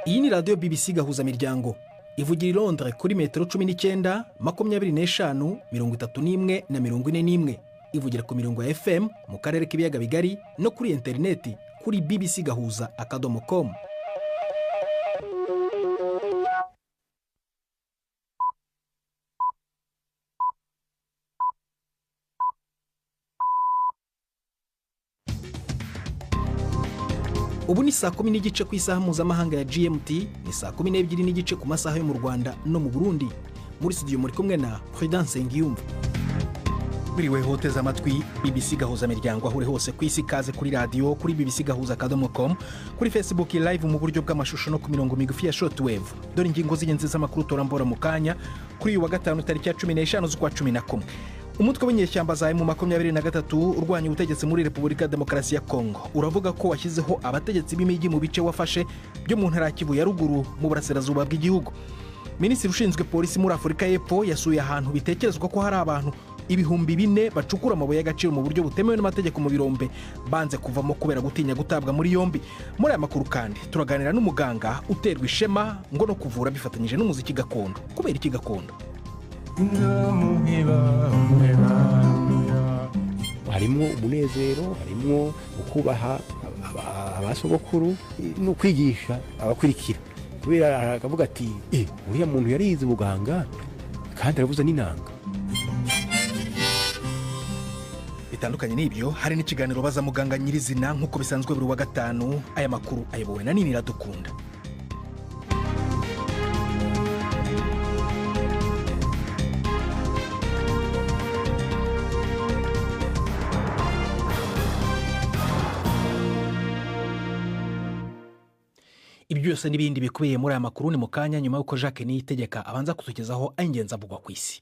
Iyi ni radiyo BBC gahuza miryango ivugira i Londres kuri metero 19, 25, 31 na 41. Ivugira ku mirongo ya FM mu karere k'ibiyaga bigari no kuri interineti kuri bbcgahuza.com. Ubu ni saa 10 n'igice ku isaha mpuzamahanga ya GMT, ni saa 12 n'igice ku masaha yo mu Rwanda no mu Burundi. Muri studio muri kumwe na Prudence Ngiyumva. Biriwe hoteza amatwi BBC gahuza miryango ahure hose ku isi, kaze kuri radio kuri bbcgahuza.com, kuri Facebook live mu buryo bw'amashusho no ku mirongo migufi ya shortwave. Dore ingingo z'ingenzi z'amakuru torambora mu kanya kuri uyu wa gatanu tariki ya 15 z'ukwa 11. Umutwe w'inyeshyamba za M23 urwanya ubutegetsi muri Repubulika ya Demokarasi ya Kongo uravuga ko washyizeho abategetsi b'imijyi mu bice wafashe byo mu ntara ya Kivu ya ruguru mu burasirazuba bw'igihugu. Minisitiri ushinzwe polisi muri Afurika y'Epfo yasuye ahantu bitekerezwa ko hari abantu 4,000 bacukura amabuye y'agaciro mu buryo butemewe n'amategeko mu birombe banze kuvamo kubera gutinya gutabwa muri yombi. Muri aya makuru kandi turaganira n'umuganga uterwa ishema ngo no kuvura bifatanyije n'umuziki gakondo. Kubera iki gakondo? Harimo umunezero, harimo ukubaha abasogokuru no kwigisha abakurikira. Kubera akavuga ati uriya muntu yarize ubuganga kandi aravuza n'inanga. Bitandukanye n'ibyo, hari n'ikiganiro baza muganga nyirizina nk'uko bisanzwe buri wa gatanu. Aya makuru ayobowe na Nini Iradukunda. Ibi byose n'ibindi bikubiye muri aya makuru ni mu kanya nyuma y'uko Jacques Niyitegeka abanza kutugezaho ay'ingenzi avugwa ku isi.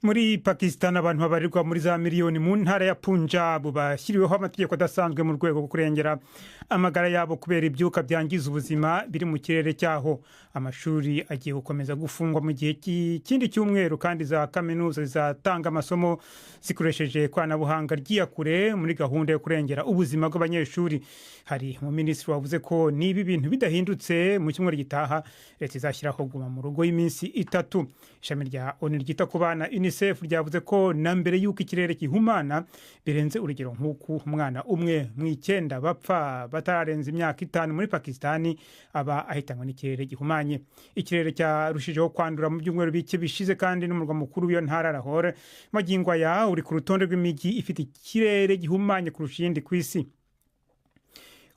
Muri Pakistan abantu babarirwa muri za miliyoni mu ntara ya Punjab bashyiriweho amategeko adasanzwe mu rwego rwo kurengera amagara yabo kubera ibyuka byangiza ubuzima biri mu kirere cyaho. Amashuri agiye gukomeza gufungwa mu gihe kindi cyumweru kandi za kaminuza zizatanga amasomo zikoresheje ikoranabuhanga ry'iyakure muri gahunda yo kurengera ubuzima bw'abanyeshuri. Hari mu minisitiri wavuze ko niba ibintu bidahindutse mu cyumweru gitaha leta izashyiraho guma mu rugo y'iminsi 3. Ishami rya ONU ryita ku bana UNICEF ryavuze ko na mbere y'uko ikirere gihumana birenze urugero nk'uko umwana umwe mu 9 bapfa batararenza imyaka 5 muri Pakistani aba ahitanywe n'ikirere gihumanye. Ikirere cyarushijeho kwandura mu byumweru bike bishize kandi n'umurwa mukuru w'iyo ntara Lahore magingo aya uri ku rutonde rw'imijyi ifite ikirere gihumanye kurusha iyindi ku isi.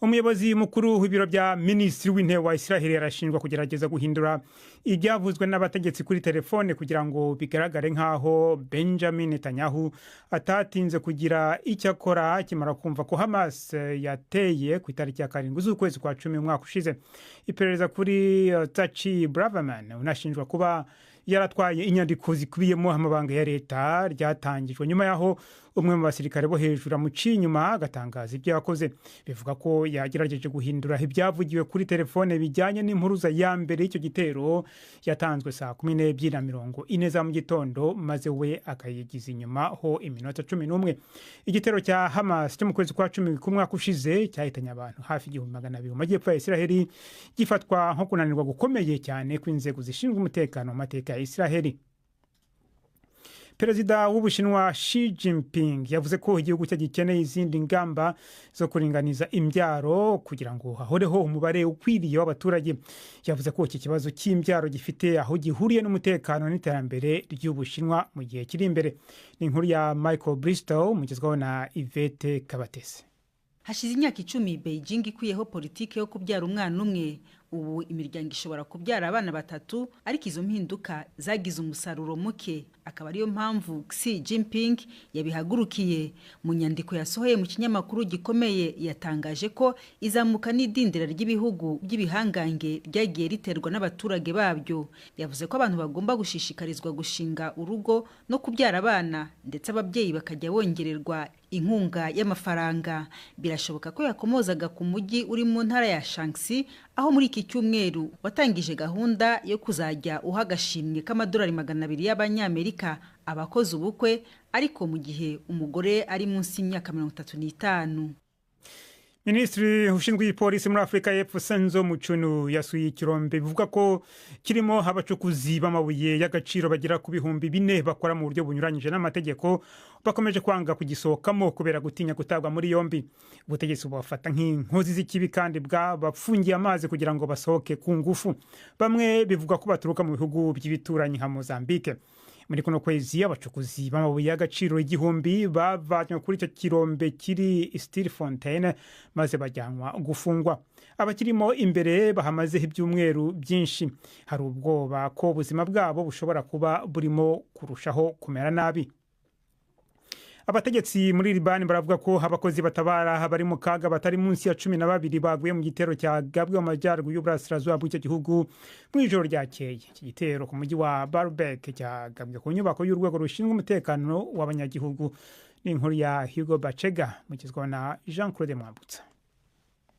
Umuyobozi mukuru w'ibiro bya Minisitiri w'Intebe wa Israel arashinjwa kugerageza guhindura ibyavuzwe n'abategetsi kuri telefone kugira ngo bigaragare nk'aho Benjamin Netanyahu atatinze kugira icyo akora kimara kumva ko Hamas yateye ku itariki ya 7 z'ukwezi kwa 10 umwaka ushize. Iperereza kuri Tachi Braverman unashinjwa kuba yaratwaye inyandiko zikubiyemo amabanga ya leta ryatangijwe nyuma yaho umwe mu basirikare bo hejuru amuciye inyuma agatangaza ibyo yakoze. Bivuga ko yagerageje guhindura ibyavugiwe kuri telefone bijyanye n'impuruza ya mbere y'icyo gitero yatanzwe saa 12:40 za mu gitondo maze we akayigiza inyuma ho iminota 11. Igitero cya Hamas cyo mu kwezi kwa 10 k'umwaka ushize cyahitanye abantu hafi 200 mu majyepfo ya Israel gifatwa nko kunanirwa gukomeye cyane kw'inzego zishinzwe umutekano mu mateka ya Israel. Perezida w'Ubushinwa Xi Jinping yavuze ko igihugu cye gikeneye izindi ngamba zo kuringaniza imbyaro kugira ngo hahoreho umubare ukwiriye w'abaturage. Yavuze ko iki kibazo cy'imbyaro gifite aho gihuriye n'umutekano n'iterambere ry'Ubushinwa mu gihe kiri imbere. Ni inkuru ya Michael Bristow mugezwaho na Yvette Kabatesi. Hashize imyaka 10 Beijing ikwiyeho politike yo kubyara umwana umwe. Ubu imiryango ishobora kubyara abana 3, ariko izo mpinduka zagize umusaruro muke. Akaba ariyo mpamvu Xi Jinping yabihagurukiye. Mu nyandiko yasohoye mu kinyamakuru gikomeye yatangaje ko izamuka n'idindira ry'ibihugu by'ibihangange ryagiye riterwa n'abaturage babyo. Yavuze ko abantu bagomba gushishikarizwa gushinga urugo no kubyara abana, ndetse ababyeyi bakajya bongererwa inkunga y'amafaranga. Birashoboka ko yakomozaga ku mujyi uri mu ntara ya Shanxi, aho muri iki cyumweru watangije gahunda yo kuzajya uha agashimwe k'amadolari 200 y'abanyamerika abakoze ubukwe, ariko mu gihe umugore ari munsi y'imyaka 35. Minisitiri ushinzwe ipolisi muri Afrika y'Epfo Senzo Muchunu yasuye ikirombe bivuga ko kirimo abacukuzi b'amabuye y'agaciro bagera ku bihumbi 4 bakora mu buryo bunyuranyije n'amategeko bakomeje kwanga kugisohokamo kubera gutinya gutabwa muri yombi. Ubutegetsi bubafata nk'inkozi z'ikibi kandi bwabafungiye amazi kugira ngo basohoke ku ngufu. Bamwe bivuga ko baturuka mu bihugu by'ibituranyi nka Mozambique. Muri kuno kwezi abacukuzi b'amabuye y'agaciro 1000 bavanywe kuri icyo kirombe kiri Stilfontein maze bajyanwa gufungwa. Abakirimo imbere bahamazeho ibyumweru byinshi. Hari ubwoba ko ubuzima bwabo bushobora kuba burimo kurushaho kumera nabi. Abategetsi muri Libani baravuga ko abakozi batabara bari mu kaga batari munsi ya 12 baguye mu gitero cya gabwe mu majyaruguru y'uburasirazuba bw'icyo gihugu mu ijoro ryakeye. Iki gitero ku mujyi wa Baalbek cyagabwe ku nyubako y'urwego rushinzwe umutekano w'abanyagihugu. Ni inkuru ya Hugo Bachega mugizwe na Jean-Claude Mwambutsa.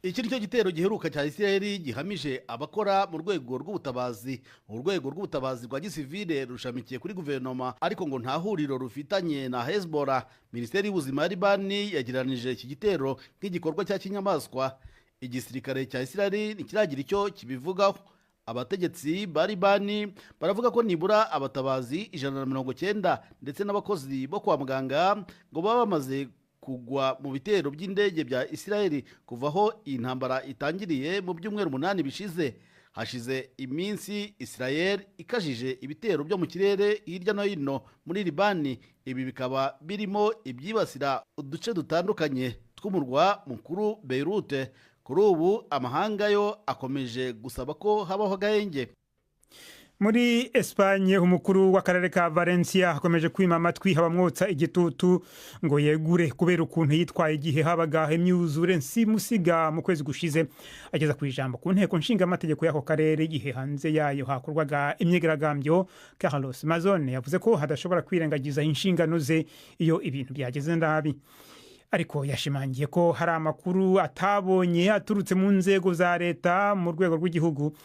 Iki nicyo gitero giheruka cya Isiraheli gihamije abakora mu rwego rw'ubutabazi. Urwego rw'ubutabazi rwa gisivile rushamikiye kuri guverinoma ariko ngo nta huriro rufitanye na Hezbollah. Minisiteri y'ubuzima ya Libani yagiranije iki gitero nk'igikorwa cya kinyamaswa. Igisirikare cya Isiraheli ntikiragira icyo kibivugaho. Abategetsi ba Libani baravuga ko nibura abatabazi 190 ndetse n'abakozi bo kwa muganga ngo baba bamaze kugwa mu bitero by'indege bya Isiraheli kuvaho intambara itangiriye mu byumweru 8 bishize. Hashize iminsi Isiraheli ikajije ibitero byo mu kirere hirya no hino muri Libani. Ibi bikaba birimo ibyibasira uduce dutandukanye tw'umurwa mukuru Beirut. Kuri ubu amahanga yo akomeje gusaba ko habaho gahenge. Muri Espanye umukuru w'akarere ka Valencia akomeje kwima amatwi habamwotsa igitutu ngo yegure kubera ukuntu yitwaye igihe habaga imyuzure nsimusiga mu kwezi gushize. Ageza ku ijambo ku nteko nshinga amategeko y'ako karere igihe hanze yayo hakorwaga imyigaragambyo. Carlos Mazone yavuze ko hadashobora kwirengagiza inshingano ze iyo ibintu byageze nabi. Ariko yashimangiye ko hari amakuru atabonye aturutse mu nzego za leta mu rwego rw'igihugu.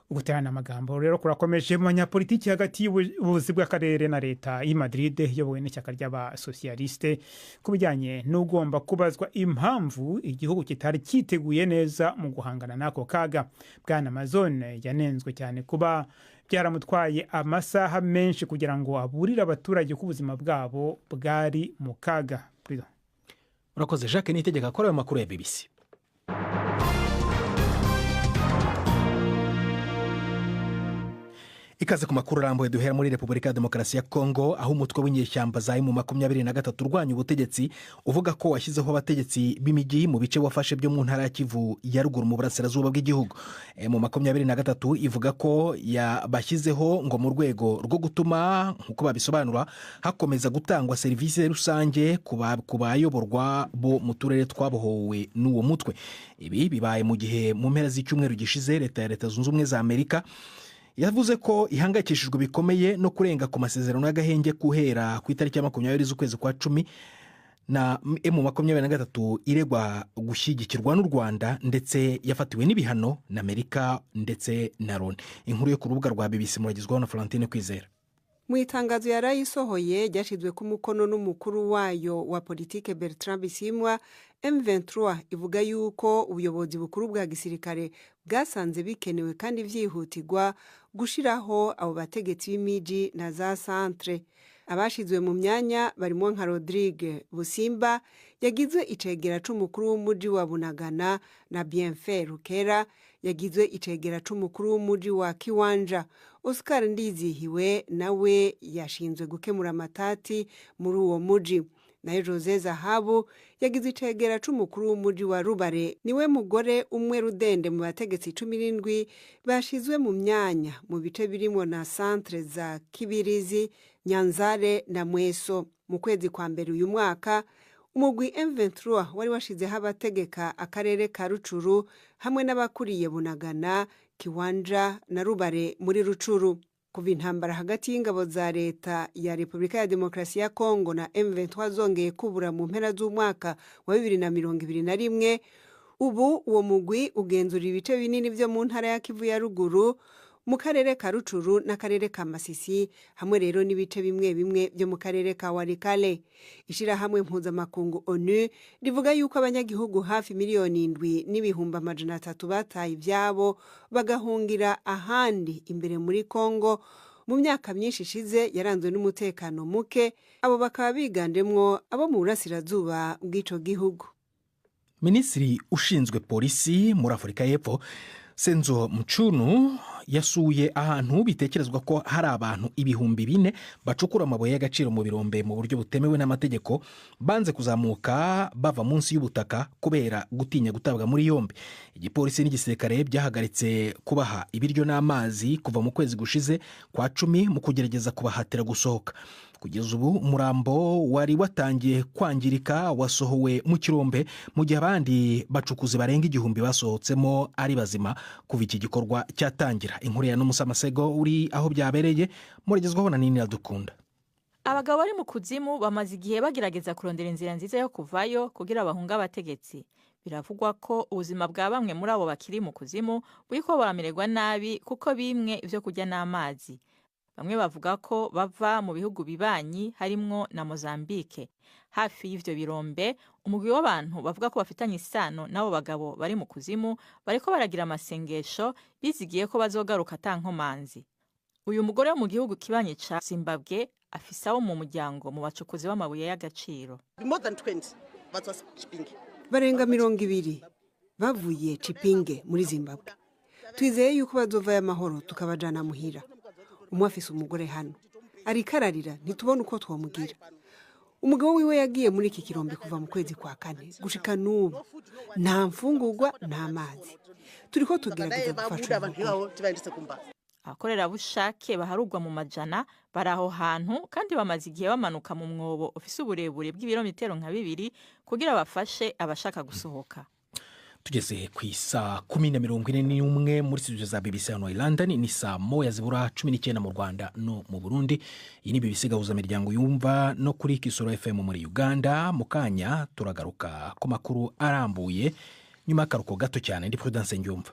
Uguterana amagambo rero kurakomeje mu banyapolitiki hagati y'ubuyobozi bw'akarere na leta y'i Madrid yobowe n'ishyaka ry'abasosiyaliste ku bijyanye n'ugomba kubazwa impamvu igihugu kitari cyiteguye neza mu guhangana n'ako kaga. Bwana Mazone yanenzwe cyane kuba byaramutwaye amasaha menshi kugira ngo aburire abaturage ko ubuzima bwabo bwari mu kaga. Urakoze Jacques Niyitegeka akora amakuru ya BBC. Ikaze ku makuru arambuye duhera muri Repubulika ya Demokarasi ya Kongo aho umutwe w'inyeshyamba za M23 urwanya ubutegetsi uvuga ko washyizeho abategetsi b'imijyi mu bice wafashe byo mu ntara ya Kivu ya ruguru mu burasirazuba bw'igihugu. M23 ivuga ko yabashyizeho ngo mu rwego rwo gutuma nkuko babisobanura hakomeza gutangwa serivisi rusange ku bayoborwa bo mu turere twabohowe n'uwo mutwe. Ibi bibaye mu gihe mu mpera z'icyumweru gishize Leta Zunze Ubumwe za Amerika yavuze ko ihangayikishijwe bikomeye no kurenga ku masezerano y'agahenge guhera ku itariki ya 20 z'ukwezi kwa 10 na M23 iregwa gushyigikirwa n'u Rwanda ndetse yafatiwe n'ibihano na Amerika ndetse na Loni. Inkuru yo ku rubuga rwa BBC muragizwaho na Florentine Kwizera. Mu itangazo yarayisohoye ryashyizwe ku mukono n'umukuru wayo wa politike Bertrand Bisimwa, M23 ivuga yuko ubuyobozi bukuru bwa gisirikare bwasanze bikenewe kandi vyihutirwa gushiraho abo bategetsi b'imiji na za centre. Abashizwe mu myanya barimo nka Rodrigue Busimba yagizwe icegera c'umukuru w'umuji wa Bunagana na Bienfait Rukera yagizwe icegera c'umukuru w'umuji wa Kiwanja. Oscar Ndizihiwe nawe yashinzwe gukemura amatati muri uwo muji. Nayo Jose Zahabu yagizwe icegera c'umukuru w'umuji wa Rubare. Niwe mugore umwe rudende mu bategetsi 17 bashizwe mu myanya mu bice birimo na centre za Kibirizi, Nyanzare na Mweso. Mu kwezi kwa mbere uyu mwaka umugwi M23 wari washizeho abategeka akarere ka Rucuru hamwe n'abakuriye Bunagana, Kiwanja na Rubare muri Rucuru. Kuva intambara hagati y'ingabo za leta ya Repubulika ya Demokarasi ya Kongo na M23 zongeye kubura mu mpera z'umwaka wa 2021, ubu uwo mugwi ugenzura ibice binini byo mu ntara ya Kivu ya ruguru mu karere ka Rucuru n'akarere ka Masisi hamwe rero n'ibice bimwe bimwe byo mu karere ka Walikale. Ishirahamwe mpuzamakungu ONU rivuga yuko abanyagihugu hafi miliyoni 7,300 bataye ivyabo bagahungira ahandi imbere muri Kongo mu myaka myinshi ishize yaranzwe n'umutekano muke. Abo bakaba bigandemwo abo mu burasirazuba bw'ico gihugu. Minisitiri ushinzwe polisi muri Afurika y'Epfo Senzo Mchunu yasuye ahantu bitekerezwa ko hari abantu 4,000 bacukura amabuye y'agaciro mu birombe mu buryo butemewe n'amategeko banze kuzamuka bava munsi y'ubutaka kubera gutinya gutabwa muri yombi. Igipolisi n'igisirikare byahagaritse kubaha ibiryo n'amazi kuva mu kwezi gushize kwa 10 mu kugerageza kubahatira gusohoka. Kugeza ubu umurambo wari watangiye kwangirika wasohowe mu kirombe mu gihe abandi bacukuzi barenga 1,000 basohotsemo ari bazima kuva iki gikorwa cyatangira. Inkuru ya Numusamasego uri aho byabereye muragezwaho na Nini Radukunda. Abagabo bari mu kuzimu bamaze igihe bagerageza kurondera inzira nziza yo kuvayo kugira bahunga abategetsi. Biravugwa ko ubuzima bwa bamwe muri abo bakiri mu kuzimu buriko baramererwa nabi kuko bimwe ivyo kurya n'amazi. Bamwe bavuga ko bava mu bihugu bibanyi harimwo na Mozambique. Hafi y'ivyo birombe umugwi w'abantu bavuga ko bafitanye isano nabo bagabo bari mu kuzimu bariko baragira amasengesho bizigiye ko bazogaruka atankomanzi. Uyu mugore wo mu gihugu kibanye ca Zimbabwe afise abo mu muryango mu bacukuzi b'amabuye y'agaciro. Barenga 200 bavuye Chipinge muri Zimbabwe. Twizeye yuko bazovayo amahoro tukabajana muhira. Umwe afise umugore hano arikararira ntitubona uko twomugira. Umugabo wiwe yagiye muri iki kirombe kuva mu kwezi kwa 4 gushika n'ubu nta mfungurwa nta mazi. Turiko tugerageza gufasha abakorerabushake baharugwa mu majana bari aho hantu kandi bamaze igihe bamanuka mu mwobo ufise uburebure bw'ibirometero nka 2 kugira bafashe abashaka gusohoka. Tugeze ku isa 10:41 muri studio za BBC hano i London. Ni saa 1:19 mu Rwanda no mu Burundi. Iyi ni BBC gahuza miryango yumva no kuri Kisoro FM muri Uganda. Mukanya turagaruka ku makuru arambuye nyuma y'akaruko gato cyane. Ndi Prudence Ngiyumva.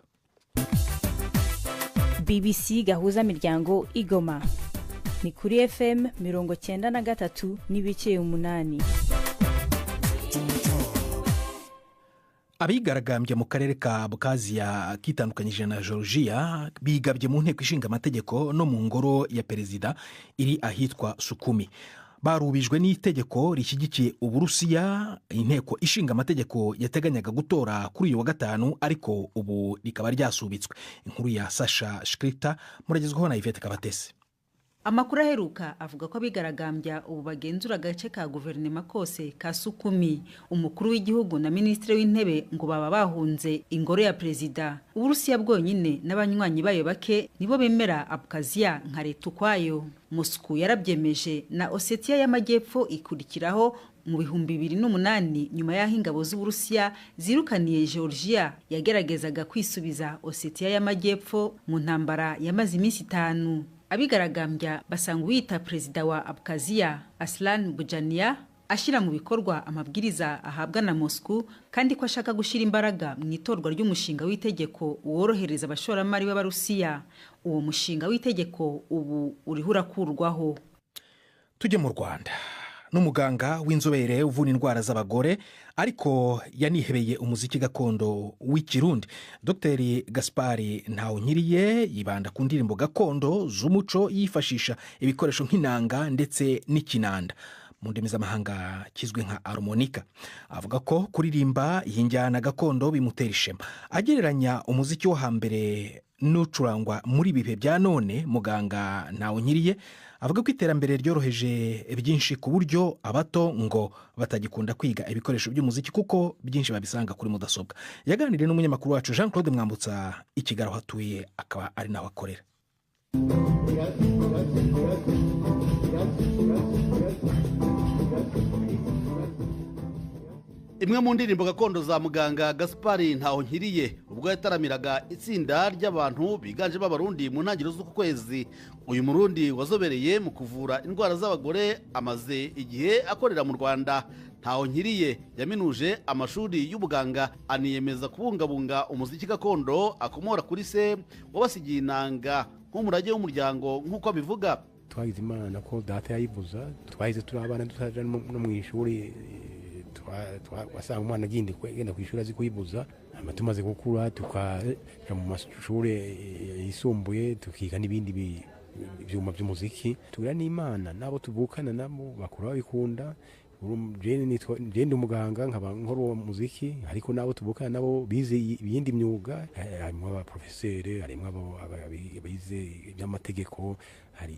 BBC gahuza miryango Igoma ni kuri FM 93 n'ibice 8. Abigaragambye mu karere ka Abkhazia kitandukanyije na Georgia bigabye mu nteko ishinga amategeko no mu ngoro ya perezida iri ahitwa Sukumi. Barubijwe n'itegeko rishyigikiye Uburusiya. Inteko ishinga amategeko yateganyaga gutora kuri uyu wa gatanu ariko ubu rikaba ryasubitswe. Inkuru ya Sasha Shkrita muragezwaho na Yvette Kabatesi. Amakuru aheruka avuga ko abigaragambya ubu bagenzura agace ka guverinoma kose ka Sukumi. Umukuru w'igihugu na ministre w'intebe ngo baba bahunze ingoro ya perezida. Uburusiya bwonyine n'abanywanyi bayo bake nibo bemera Abkhazia nka leta ukwayo. Moscow yarabyemeje na Ossetia y'amajyepfo ikurikiraho mu 2008 nyuma y'aho ingabo z'Uburusiya zirukaniye Georgia yageragezaga kwisubiza Ossetia y'amajyepfo mu ntambara yamaze iminsi 5. Abigaragambya basanga uwita perezida wa Abkhazia Aslan Bujania ashira mu bikorwa amabwiriza ahabwa na Moscow kandi ko ashaka gushira imbaraga mu itorwa ry'umushinga w'itegeko worohereza abashoramari b'Abarusiya. Uwo mushinga w'itegeko ubu uriho urakurwaho. Tujye mu Rwanda. N'umuganga w'inzobere uvura indwara z'abagore ariko yanihebeye umuziki gakondo w'ikirundi. Dr. Gaspari Ntawunkiriye yibanda ku ndirimbo gakondo z'umuco yifashisha ibikoresho nk'inanga ndetse n'ikinanda mu ndimi z'amahanga kizwe nka harmonica. Avuga ko kuririmba iyi njyana gakondo bimutera ishema. Agereranya umuziki wo hambere n'ucurangwa muri bihe bya none. Muganga Ntawunkiriye avuga ko iterambere ryoroheje byinshi ku buryo abato ngo batagikunda kwiga ibikoresho by'umuziki kuko byinshi babisanga kuri mudasobwa. Yaganiriye n'umunyamakuru wacu Jean Claude Mwambutsa i Kigali aho atuye akaba ari nawe akorera. Imwe mu ndirimbo gakondo za muganga Gaspari Ntawunkiriye ubwo yataramiraga itsinda ry'abantu biganje b'abarundi mu ntangiriro z'uku kwezi. Uyu murundi wazobereye mu kuvura indwara z'abagore amaze igihe akorera mu Rwanda. Ntawunkiriye yaminuje amashuri y'ubuganga aniyemeza kubungabunga umuziki gakondo akomora kuri se wabasigiye inanga nk'umurage w'umuryango nk'uko abivuga. Twagize imana ko data yayivuza, twahize turi abana tutaja no mu ishuri, wasanga umwana agenda ku ishuri azi kuyivuza, tumaze gukura tukaja mu mashuri yisumbuye tukiga n'ibindi ibyuma by'umuziki. Tugira n'imana nabo tuvukana nabo bakura babikunda. Ndi umuganga nkaba nkora uwo muziki, ariko nabo tuvukana nabo bize ibindi myuga, harimo abaprofeseri, harimo abize iby'amategeko, hari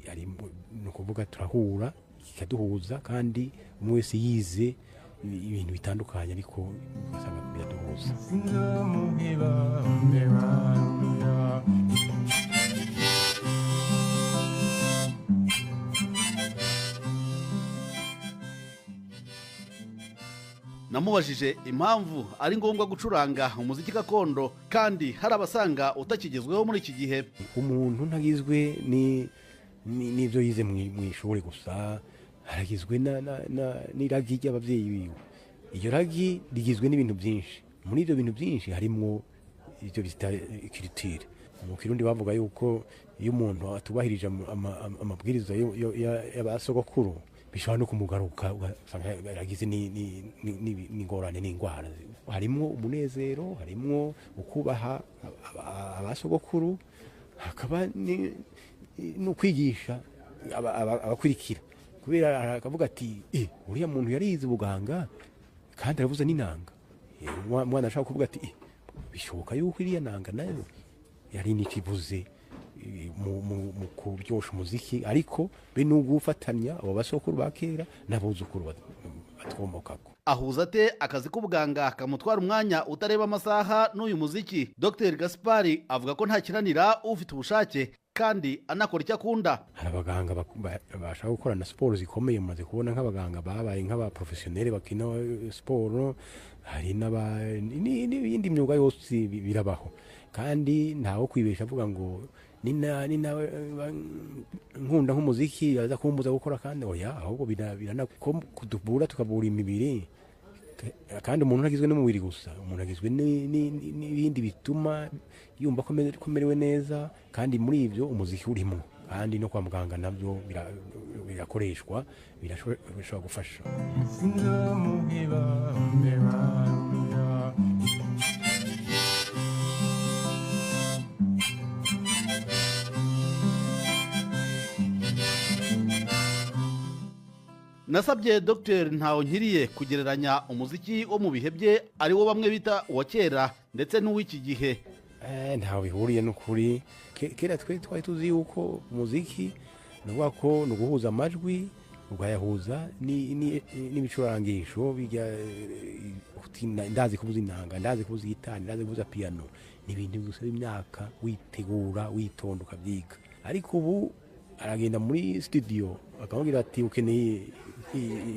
ni ukuvuga turahura kikaduhuza, kandi umwe wese yize ibintu bitandukanye ariko ugasanga biraduhuza. Namubajije impamvu ari ngombwa gucuranga umuziki gakondo kandi hari abasanga utakigezweho muri iki gihe. Umuntu ntagizwe n'ibyo yize mu ishuri gusa, haragizwe n'iragi ry'ababyeyi biwe. Iyo ragi rigizwe n'ibintu byinshi. Muri ibyo bintu byinshi harimo ibyo bita culture. Mu Kirundi bavuga yuko iyo umuntu atubahirije amabwiriza y'abasogokuru bishobora no kumugaruka, ugasanga yaragize n'ingorane n'indwara. Harimo umunezero, harimo ukubaha abasogokuru, hakaba no kwigisha abakurikira. Kubera akavuga ati uriya muntu yarize ubuganga kandi aravuza n'inanga. Umwana ashaka kuvuga ati bishoboka yuko iriya nanga nayo yari nikivuze mu kubyosha umuziki, ariko be n'ugufatanya abo basokuru bakera n'abuzukuru batwomokako. Ahuza ate akazi k'ubuganga kamutwara umwanya utareba amasaha n'uyu muziki? Dr Gaspari avuga ko nta kiranira ufite ubushake kandi anakora icyo akunda. Hari abaganga bashaka gukora na siporo zikomeye, mumaze kubona nk'abaganga babaye nk'abaprofesiyoneri bakina siporo, hari n'ibindi myuga yose birabaho, kandi ntawo kwibesha avuga ngo nina nkunda nk'umuziki aza kumbuza gukora, kandi oya, ahubwo biranakudubura tukabura imibiri. Kandi umuntu ntagizwe n'umubiri gusa, umuntu agizwe n'ibindi bituma yumva ko merewe neza, kandi muri ibyo umuziki urimo, kandi no kwa muganga nabyo birakoreshwa, birashobora gufasha. Nasabye Dr Ntawonkiriye kugereranya umuziki wo mu bihe bye ari wo bamwe bita uwa kera ndetse n'uw'iki gihe. Ntawe bihuriye n'ukuri. Kera twari tuzi yuko umuziki nuvuga ko nuguhuza amajwi, ugayahuza n'ibicurangisho, ndazi kuvuza inanga, ndazi kuvuza gitari, ndazi kuvuza piano, n'ibindi gusaba imyaka witegura witonda ukabyiga. Ariko ubu aragenda muri studio akamubwira ati ukeneye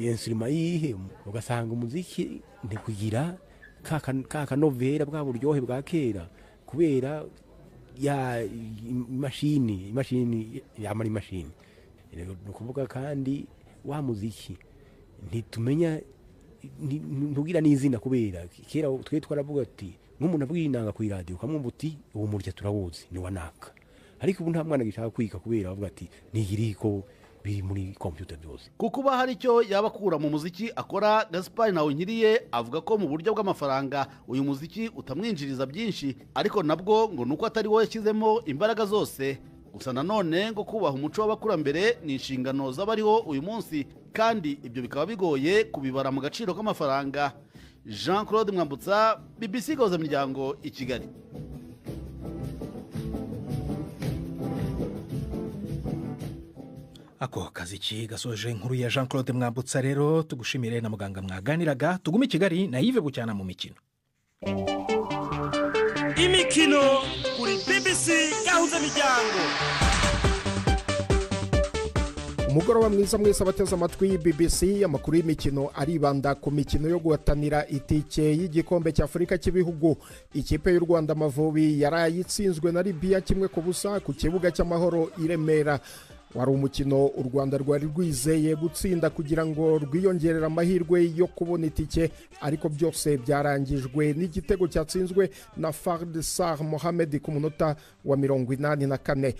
instrument yihe, ugasanga umuziki ntikugira ka novera bwa buryohe bwa kera, kubera ya imashini yamara imashini. Nukuvuga kandi wa muziki ntitumenya ntugira n'izina, kubera kera twe twaravuga ati nk'umuntu avuga inanga ku radio ukamwumva uti uwo murya turawuzi ni wanaka, ariko ubu nta mwana gishaka kwiga kubera avuga ati nigiriko biri muri computer byose. Kukuba hari icyo yabakura mu muziki akora, Gaspari Ntawonkiriye avuga ko mu buryo bw'amafaranga uyu muziki utamwinjiriza byinshi, ariko nabwo ngo nuko atari wowe yashyizemo imbaraga zose. Gusa nanone ngo kubaha umuco w'abakurambere ni inshingano z'abariho uyu munsi, kandi ibyo bikaba bigoye kubibara mu gaciro k'amafaranga. Jean Claude Mwambutsa, BBC Gahuzamiryango i Kigali. Ako kaziki gasoje inkuru ya Jean Claude Mwambutsa. Rero tugushimire na muganga mwaganiraga. Tugume i Kigali na Yves Bucyana mu mikino. Imikino kuri BBC Gahuzamiryango. Umugoroba mwiza mwese abateze amatwi BBC. Amakuru y'imikino aribanda ku mikino yo guhatanira itike y'igikombe cy'Afurika cy'ibihugu. Ikipe y'u Rwanda Amavubi yarayitsinzwe na Libya 1-0 ku kibuga cy'Amahoro i Remera. Wari umukino u Rwanda rwari rwizeye gutsinda kugira ngo rwiyongerere amahirwe yo kubona itike, ariko byose byarangijwe n'igitego cyatsinzwe na Fard Sarr Mohamed ku munota wa 84.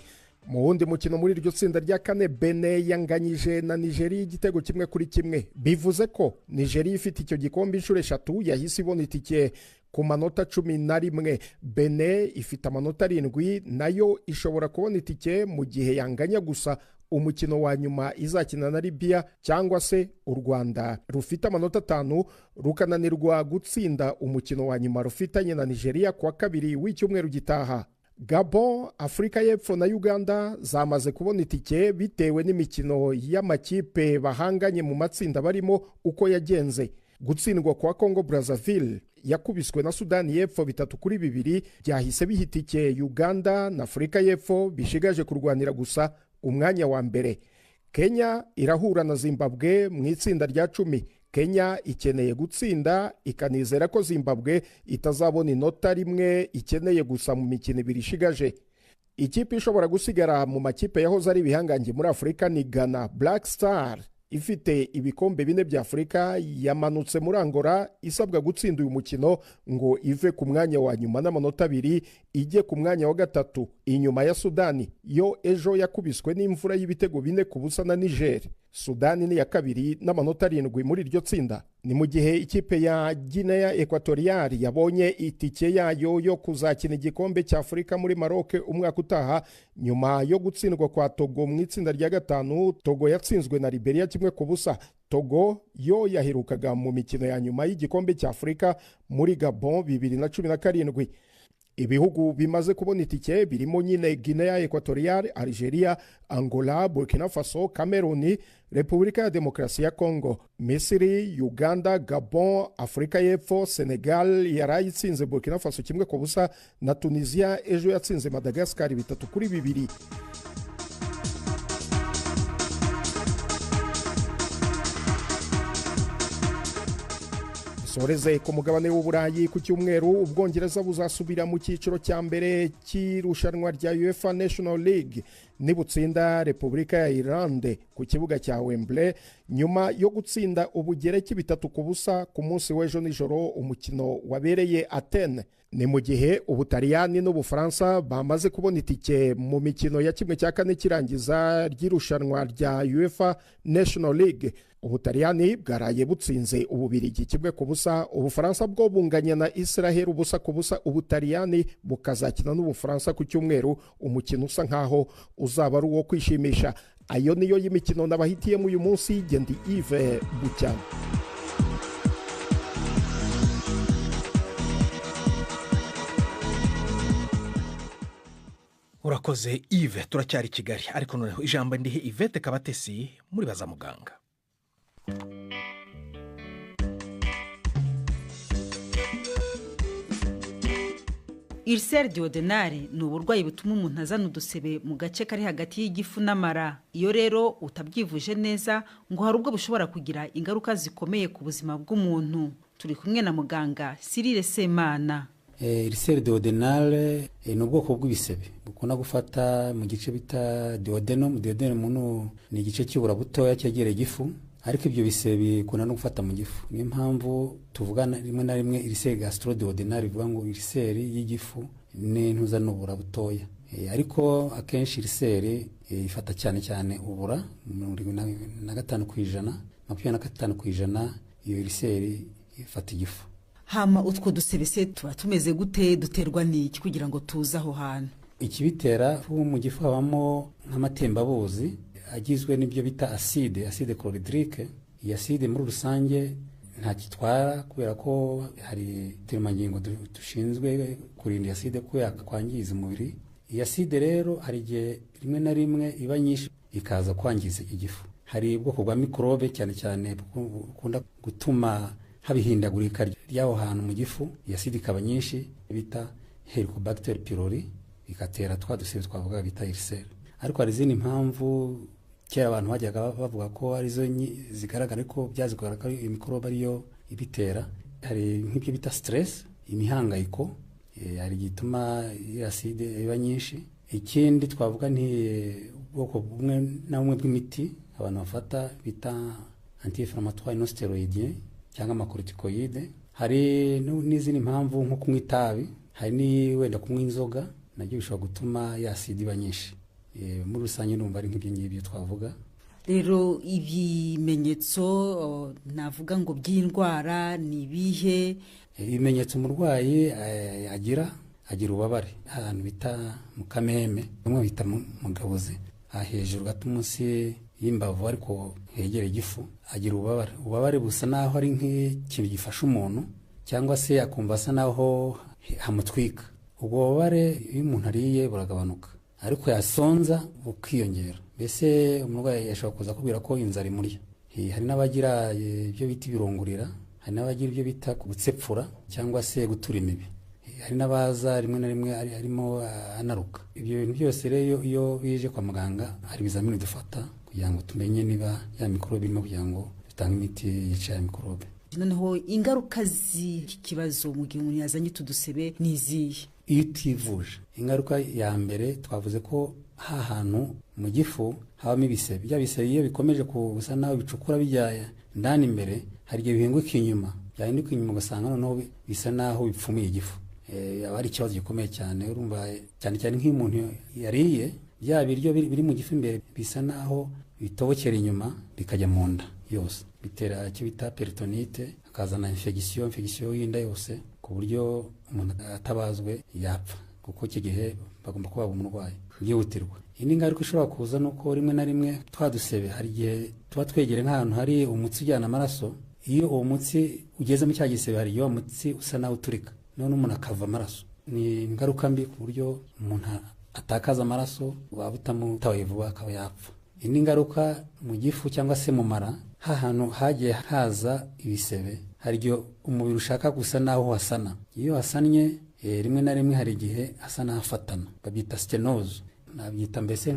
mu wundi mukino muri iryo tsinda rya kane Benin yanganyije na Nigeria igitego 1-1, bivuze ko Nigeria ifite icyo gikombe inshuro 3 yahise ibona itike ku manota 11. Benin ifite amanota 7 nayo ishobora kubona itike mu gihe yanganya gusa umukino wa nyuma izakina na Libya, cyangwa se u Rwanda rufite amanota 5 rukananirwa gutsinda umukino wa nyuma rufitanye na Nigeria kuwa kabiri w'icyumweru gitaha. Gabon, Afurika y'Epfo na Uganda zamaze kubona itike bitewe n'imikino y'amakipe bahanganye mu matsinda barimo uko yagenze. Gutsindwa kwa Congo Brazzaville yakubiswe na Sudani y'Epfo 3-2 byahise bihitike Uganda na Afurika y'Epfo bishigaje kurwanira gusa umwanya wa mbere. Kenya irahura na Zimbabwe mu itsinda rya 10. Kenya ikeneye gutsinda ikanizera ko Zimbabwe itazabona inota rimwe ikeneye gusa mu mikino 2 ishigaje. Ikipe ishobora gusigara mu makipe yahoze ari ibihangange muri Afurika ni Ghana Black Star, ifite ibikombe 4 bya Afurika, yamanutse muri Angola isabwa gutsinda uyu mukino ngo ive ku mwanya wa nyuma n'amanota 2 ijye ku mwanya wa 3 inyuma ya Sudani yo ejo yakubiswe n'imvura y'ibitego 4-0 na Niger. Sudani ni ya kabiri n'amanota 7 muri iryo tsinda. Ni mu gihe ikipe ya Guinea Equatorial yabonye itike yayo yo kuzakina igikombe cya Afurika muri Maroc umwaka utaha nyuma yo gutsindwa kwa Togo mu itsinda rya 5. Togo yatsinzwe na Liberia 1-0. Togo yo yaherukaga mu mikino ya nyuma y'igikombe cya Afurika muri Gabon 2017. Ibihugu bimaze kubona itike birimo nyine Guinea Equatorial, Algeria, Angola, Burkina Faso, Cameroon, Repubulika ya Demokarasi ya Congo, Misiri, Uganda, Gabon, Afurika y'Epfo, Senegal yarayitsinze Burkina Faso 1-0 na Tunisia ejo yatsinze Madagascar 3-2. Soreze ku mugabane w'Uburayi ku cyumweru Ubwongereza buzasubira mu cyiciro cya mbere cy'irushanwa rya UEFA National League nibutsinda Repubulika ya Irlande ku kibuga cya Wembley nyuma yo gutsinda Ubugereki 3-0 ku munsi w'ejo nijoro umukino wabereye Athene. Ni mu gihe Ubutaliyani n'Ubufaransa bamaze kubona itike mu mikino ya 1/4 kirangiza ry'irushanwa rya UEFA National League. Ubutaliyani bwaraye butsinze Ububirigi 1-0, Ubufaransa bwo bunganya na Israel 1-0. Ubutaliyani bukazakina n'Ubufaransa ku cyumweru, umukino usa nkaho uzaba ari uwo kwishimisha. Ayo niyo y'imikino nabahitiyemo uyu munsi. Gendi Yves Bucyana. Urakoze Yves, turacyari Kigali ariko noneho ijambo ndihe Yvette Kabatesi muri baza muganga. Ulcère duodenale ni uburwayi butuma umuntu azana udusebe mu gace kari hagati y'igifu n'amara. Iyo rero utabyivuje neza ngo hari ubwo bushobora kugira ingaruka zikomeye ku buzima bw'umuntu. Turi kumwe na muganga Cyrille Semana. Ulcère duodenale ni ubwoko bw'ibisebe bukunda gufata mu gice bita duodenum. Duodenum ni igice cy'ubura butoya cyegereye igifu, ariko ibyo bisebe bikunda no gufata mu gifu. Niyo mpamvu tuvugana rimwe na rimwe ulcère gastro-duodenale, bivuga ngo ulcère y'igifu n'intuza n'ubura butoya. Ariko akenshi ulcère ifata cyane cyane ubura 5%, 25% iyo ulcère ifata igifu. Hama utwo dusebese tuba tumeze gute, duterwa n'iki kugira ngo tuze aho hantu? Ikibitera mu gifu habamo nk'amatembabuzi agizwe n'ibyo bita acide chlorhydrique. Iyi acide muri rusange nta kitwara kubera ko hari turemangingo dushinzwe kurinda acide ko yakwangiza umubiri. Iyi acide rero hari igihe rimwe na rimwe iba nyinshi ikaza kwangiza igifu. Hari ubwoko bwa mikorobe cyane cyane bukunda gutuma habihindagurika ry'aho hantu mu gifu. Iyi acide ikaba nyinshi bita Helicobacter pylori, ikatera twa dusebe twavuga bita ulcère. Ariko hari izindi mpamvu kera abantu bajyaga bavuga ko arizo zigaragara ko byazigaragara ko imikorobe ariyo ibitera. Hari nk'ibyo bita stress, imihangayiko, hari gituma acide iba nyinshi. Ikindi twavuga ni ubwoko bumwe na bumwe bw'imiti abantu bafata bita anti-inflammatoire non steroidien cyangwa amakortikoide. Hari n'izindi mpamvu nko kunywa itabi, hari ni wenda kunywa inzoga, nabyo bishobora gutuma ya acide iba nyinshi. muri rusange numva ari nk'ibyo ngibyo twavuga. Rero ibimenyetso navuga ngo by'indwara ni ibihe? Ibimenyetso umurwayi agira ububabare ahantu bita mu kameme, bamwe bita mu gabuzi, hejuru gato munsi y'imbavu ariko hegera igifu, agira ububabare busa naho ari nk'ikintu gifasha umuntu cyangwa se akumva asa naho hamutwika. Ubwo bubabare iyo umuntu ariye buragabanuka, ariko yasonza bukiyongera. Mbese umurwayi yashobora kuza kubwira ko inzara imurya. Hari n'abagira ibyo bita ibirongurira, hari n'abagira ibyo bita gutsepfura cyangwa se gutura imibi, hari n'abaza rimwe na rimwe arimo anaruka. Ibyo bintu byose rero iyo bije kwa muganga hari ibizamini dufata kugira ngo tumenye niba ya mikorobe irimo, kugira ngo dutange imiti yica ya mikorobe. Noneho ingaruka z'iki kibazo mu gihe umuntu yazanye tudusebe ni izihe? Iyo utivuje, ingaruka ya mbere twavuze ko hantu mu gifu habamo ibisebe. Bya bisebe iyo bikomeje gusa naho bicukura bijya ndani imbere, hari igihe bihinguka inyuma, byahinduka inyuma ugasanga noneho bisa naho bipfumuye igifu. Aba ari ikibazo gikomeye cyane. Urumva cyane cyane nk'iyo umuntu yariye bya biryo biri mu gifu imbere bisa naho bitobokera inyuma bikajya mu nda yose, bitera icyo bita peritonite, akazana infection y'inda yose, ku buryo umuntu atabazwe yapfa, kuko iki gihe bagomba kubaga umurwayi byihutirwa. Indi ngaruka ishobora kuza nuko rimwe na rimwe twadusebe, hari igihe tuba twegere nk'ahantu hari umutsi ujyana amaraso. Iyo uwo mutsi ugeze mu cya gisebe, hari igihe uwo mutsi usa naho uturika, none umuntu akava amaraso. Ni ingaruka mbi ku buryo umuntu atakaza amaraso, waba utamutabaye vuba akaba yapfa. Indi ngaruka mu gifu cyangwa se mu mara, hantu hagiye haza ibisebe, hari igihe umubiri ushaka gusa naho hasana. Iyo hasannye rimwe na rimwe hari igihe hasa n'ahafatana, babyita stenoze. Nabyita mbese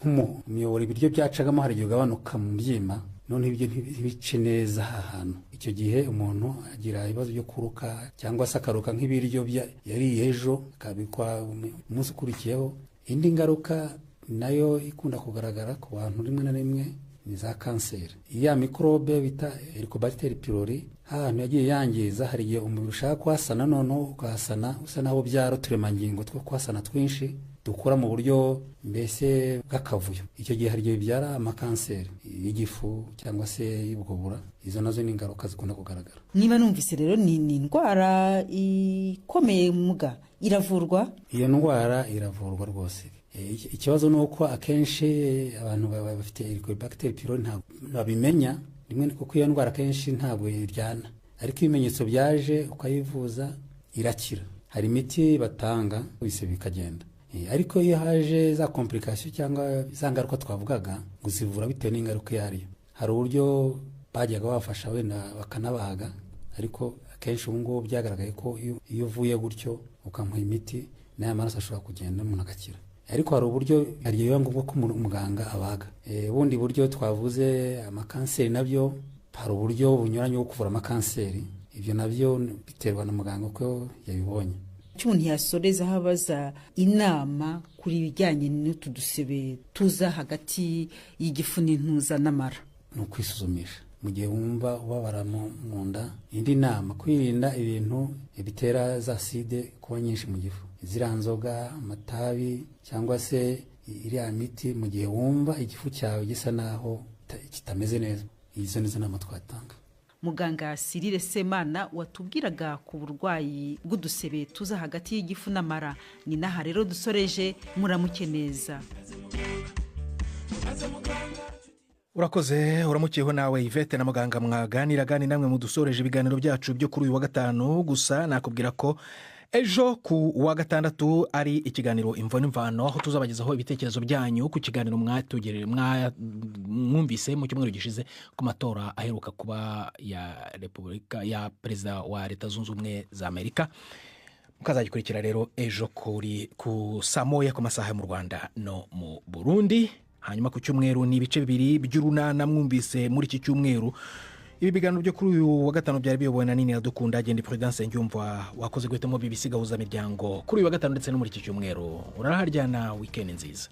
nk'umuyoboro ibiryo byacagamo hari igihe ugabanuka mu byima, none ibyo ntibice neza hantu. Icyo gihe umuntu agira ibibazo byo kuruka, cyangwa se akaruka nk'ibiryo yariye ejo akabikwa umunsi ukurikiyeho. Indi ngaruka nayo ikunda kugaragara ku bantu rimwe na rimwe ni za kanseri. Iya mikorobe bita Helicobacter pylori, ahantu yagiye yangiza, hari igihe umubiri ushaka kuhasana, noneho ukahasana usa naho byaro turemangingo two kuhasana twinshi dukura mu buryo mbese bw'akavuyo. Icyo gihe hari igihe bibyara amakanseri y'igifu cyangwa se y'ubwobura. Izo nazo ni ingaruka zikunda kugaragara. Niba numvise rero ni indwara ikomeye muga, iravurwa? Iyo ndwara iravurwa rwose. Ikibazo ni uko akenshi abantu bafite Helicobacter pylori ntabwo babimenya rimwe, kuko iyo ndwara akenshi ntabwo iryana, ariko ibimenyetso byaje ukayivuza irakira. Hari imiti batanga bise bikagenda, ariko iyo haje za complication cyangwa za ngaruka twavugaga, guzivura bitewe n'ingaruka yariyo. Hari uburyo bajyaga bafasha wenda bakanabaga, ariko akenshi ubu ngubu byagaragaye ko iyo uvuye gutyo ukamuha imiti n'aya maraso ashobora kugenda umuntu agakira. Ariko hari uburyo hari biba ngombwa ko umuganga abaga. Ubundi buryo twavuze amakanseri nabyo, hari uburyo bunyuranye bwo kuvura amakanseri, ibyo nabyo biterwa na muganga uko yabibonye. Umuntu yasoreza habaza inama kuri bijyanye n'utu dusebe tuza hagati y'igifu n'intuza n'amara. Ni ukwisuzumisha mu gihe wumva ubabara mu nda. Indi nama, kwirinda ibintu bitera za acide kuba nyinshi mu gifu, ziriya nzoga, amatabi cyangwa se iriya miti, mu gihe wumva igifu cyawe gisa naho kitameze neza. Izo nizo nama twatanga. Muganga Cyrille Semana watubwiraga ku burwayi bw'udusebe tuza hagati y'igifu n'amara. Ni naha rero dusoreje, muramuke neza. Urakoze, uramukiyeho nawe Yvette na muganga mwaganiraga. Ni namwe mudusoreje ibiganiro byacu byo kuri uyu wa gatanu. Gusa nakubwira ko ejo ku wa gatandatu ari ikiganiro Imvo n'Imvano, aho tuzabagezaho ibitekerezo byanyu ku kiganiro mwumvise mu cyumweru gishize ku matora aheruka kuba ya Repubulika ya Perezida wa Leta Zunze Ubumwe za Amerika. Mukazagikurikira rero ejo ku saa moya ku masaha yo mu Rwanda no mu Burundi. Hanyuma ku cyumweru ni ibice bibiri by'urunana mwumvise muri iki cyumweru. Ibi biganiro byo kuri uyu wa gatanu byari biyobowe na Nini Iradukunda, agenda Prudence Ngyumva, wakoze guhitamo BBC Gahuza Miryango kuri uyu wa gatanu ndetse no muri iki cyumweru. Uraharyana, weekend nziza.